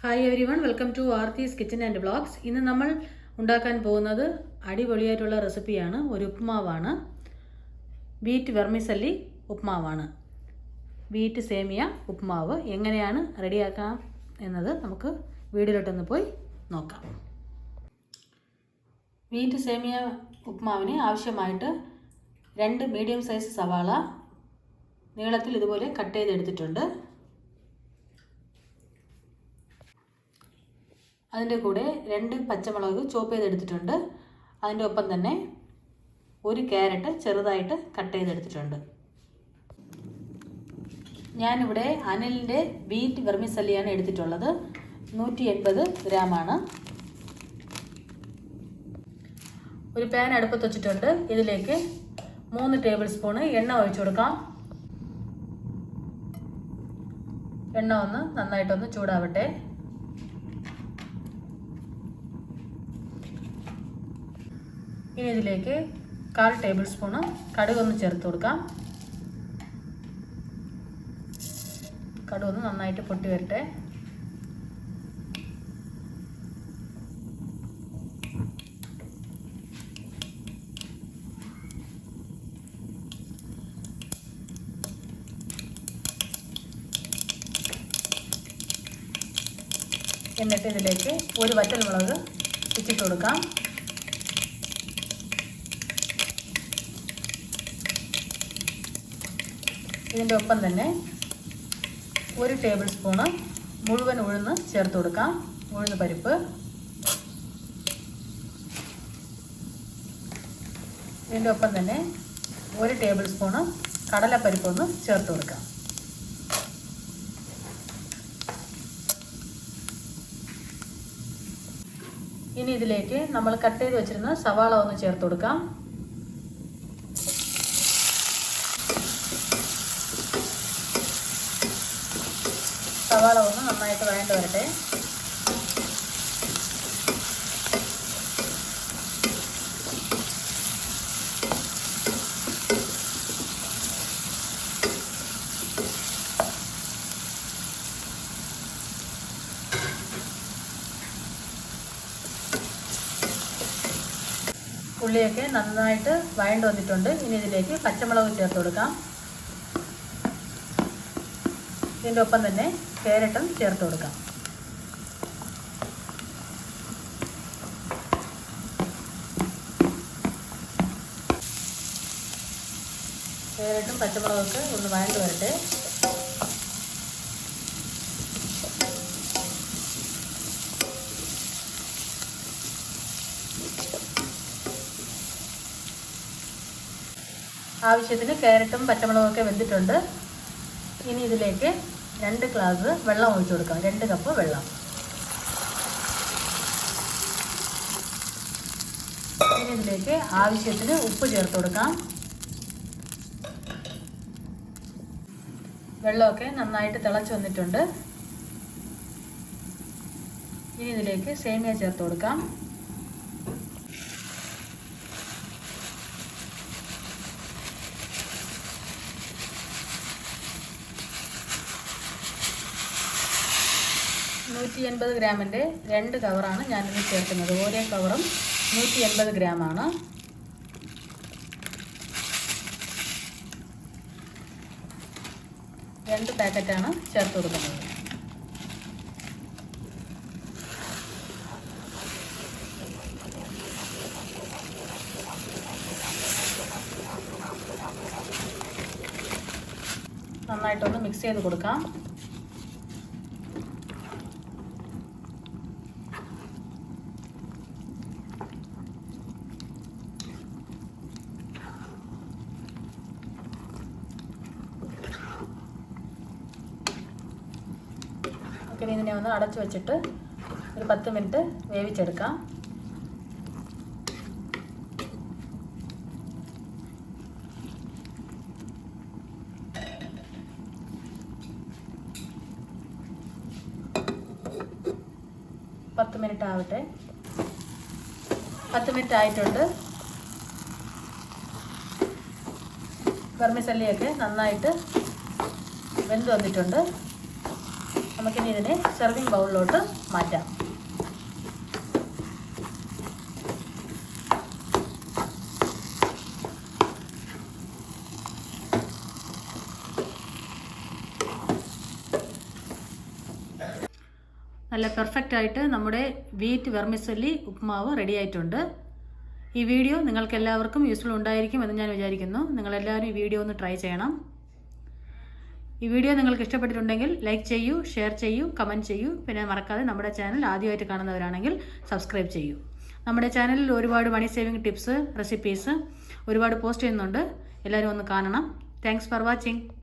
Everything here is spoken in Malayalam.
Hi everyone, welcome to Aarthi's kitchen and vlogs. ഇന്ന് നമ്മൾ ഉണ്ടാക്കാൻ പോകുന്നത് അടിപൊളിയായിട്ടുള്ള റെസിപ്പിയാണ്. ഒരു ഉപ്മാവാണ്. വീറ്റ് വെർമിസല്ലി ഉപ്മാവാണ്. വീറ്റ് സേമിയ ഉപ്മാവ് എങ്ങനെയാണ് റെഡിയാക്കാം എന്നത് നമുക്ക് വീഡിയോയിലോട്ടൊന്ന് പോയി നോക്കാം. വീറ്റ് സേമിയ ഉപ്മാവിന് ആവശ്യമായിട്ട് 2 മീഡിയം സൈസ് സവാള നീളത്തിൽ ഇതുപോലെ കട്ട് ചെയ്തെടുത്തിട്ടുണ്ട്. അതിൻ്റെ കൂടെ 2 പച്ചമുളക് ചോപ്പ് ചെയ്തെടുത്തിട്ടുണ്ട്. അതിൻ്റെ ഒപ്പം തന്നെ 1 ക്യാരറ്റ് ചെറുതായിട്ട് കട്ട് ചെയ്തെടുത്തിട്ടുണ്ട്. ഞാനിവിടെ അനിലിൻ്റെ വീറ്റ് വെർമിസല്ലിയാണ് എടുത്തിട്ടുള്ളത്. 180 ഗ്രാമാണ്. ഒരു പാൻ അടുപ്പത്ത് വെച്ചിട്ടുണ്ട്. ഇതിലേക്ക് 3 ടേബിൾ സ്പൂണ് എണ്ണ ഒഴിച്ചു കൊടുക്കാം. എണ്ണ നന്നായിട്ടൊന്ന് ചൂടാവട്ടെ. ഇനി ഇതിലേക്ക് 1/4 ടേബിൾ സ്പൂണ് കടുകൊന്ന് ചേർത്ത് കൊടുക്കാം. കടുകൊന്ന് നന്നായിട്ട് പൊട്ടി വരട്ടെ. എന്നിട്ട് ഇതിലേക്ക് 1 വറ്റൽമുളക് ഇട്ടിട്ട് കൊടുക്കാം. ഇതിൻ്റെ ഒപ്പം തന്നെ 1 ടേബിൾ സ്പൂണ് മുഴുവൻ ഉഴുന്ന് ചേർത്ത് കൊടുക്കാം. ഉഴുന്ന് പരിപ്പ്. ഇതിൻ്റെ ഒപ്പം തന്നെ 1 ടേബിൾ സ്പൂണ് കടലപ്പരിപ്പൊന്ന് ചേർത്ത് കൊടുക്കാം. ഇനി ഇതിലേക്ക് നമ്മൾ കട്ട് ചെയ്ത് വെച്ചിരുന്ന സവാള ഒന്ന് ചേർത്ത് കൊടുക്കാം. സവാള ഒന്ന് നന്നായിട്ട് വഴണ്ട് വരട്ടെ. ഉള്ളിയൊക്കെ നന്നായിട്ട് വഴണ്ട് വന്നിട്ടുണ്ട്. ഇനി ഇതിലേക്ക് പച്ചമുളക് ചേർത്ത് കൊടുക്കാം. ഇതിൻ്റെ ഒപ്പം തന്നെ ക്യാരറ്റും ചേർത്ത് കൊടുക്കാം. ക്യാരറ്റും പച്ചമുളകൊക്കെ ഒന്ന് വഴണ്ട് വരട്ടെ. ആവശ്യത്തിന് ക്യാരറ്റും പച്ചമുളകൊക്കെ വെന്തിട്ടുണ്ട്. ഇനി ഇതിലേക്ക് 2 ഗ്ലാസ് വെള്ളം ഒഴിച്ചു കൊടുക്കാം. 2 കപ്പ് വെള്ളം. ഇനി ഇതിലേക്ക് ആവശ്യത്തിന് ഉപ്പ് ചേർത്ത് കൊടുക്കാം. വെള്ളമൊക്കെ നന്നായിട്ട് തിളച്ച് വന്നിട്ടുണ്ട്. ഇനി ഇതിലേക്ക് സേമിയ ചേർത്ത് കൊടുക്കാം. നൂറ്റി 180 ഗ്രാമിൻ്റെ 2 കവറാണ് ഞാനിത് ചേർക്കുന്നത്. ഓരോ കവറും 180 ഗ്രാമാണ്. രണ്ട് പാക്കറ്റാണ് ചേർത്ത് കൊടുക്കുന്നത്. നന്നായിട്ടൊന്ന് മിക്സ് ചെയ്ത് കൊടുക്കാം. ഇതിനെ ഒന്ന് അടച്ചു വെച്ചിട്ട് ഒരു 10 മിനിറ്റ് വേവിച്ചെടുക്കാം. മിനിറ്റ് ആവട്ടെ. 10 മിനിറ്റ് ആയിട്ടുണ്ട്. വെർമിസല്ലിയൊക്കെ നന്നായിട്ട് വെന്ത് വന്നിട്ടുണ്ട്. നമുക്കിനി ഇതിനെ സെർവിങ് ബൗളിലോട്ട് മാറ്റാം. നല്ല പെർഫെക്റ്റ് ആയിട്ട് നമ്മുടെ വീറ്റ് വെർമിസെല്ലി ഉപ്മാവ് റെഡി ആയിട്ടുണ്ട്. ഈ വീഡിയോ നിങ്ങൾക്ക് എല്ലാവർക്കും യൂസ്ഫുൾ ഉണ്ടായിരിക്കും എന്ന് ഞാൻ വിചാരിക്കുന്നു. നിങ്ങളെല്ലാവരും ഈ വീഡിയോ ഒന്ന് ട്രൈ ചെയ്യണം. ഈ വീഡിയോ നിങ്ങൾക്ക് ഇഷ്ടപ്പെട്ടിട്ടുണ്ടെങ്കിൽ ലൈക്ക് ചെയ്യൂ, ഷെയർ ചെയ്യൂ, കമൻറ്റ് ചെയ്യൂ. പിന്നെ മറക്കാതെ നമ്മുടെ ചാനൽ ആദ്യമായിട്ട് കാണുന്നവരാണെങ്കിൽ സബ്സ്ക്രൈബ് ചെയ്യൂ. നമ്മുടെ ചാനലിൽ ഒരുപാട് മണി സേവിങ് ടിപ്സ്, റെസിപ്പീസ് ഒരുപാട് പോസ്റ്റ് ചെയ്യുന്നുണ്ട്. എല്ലാവരും ഒന്ന് കാണണം. Thanks for watching.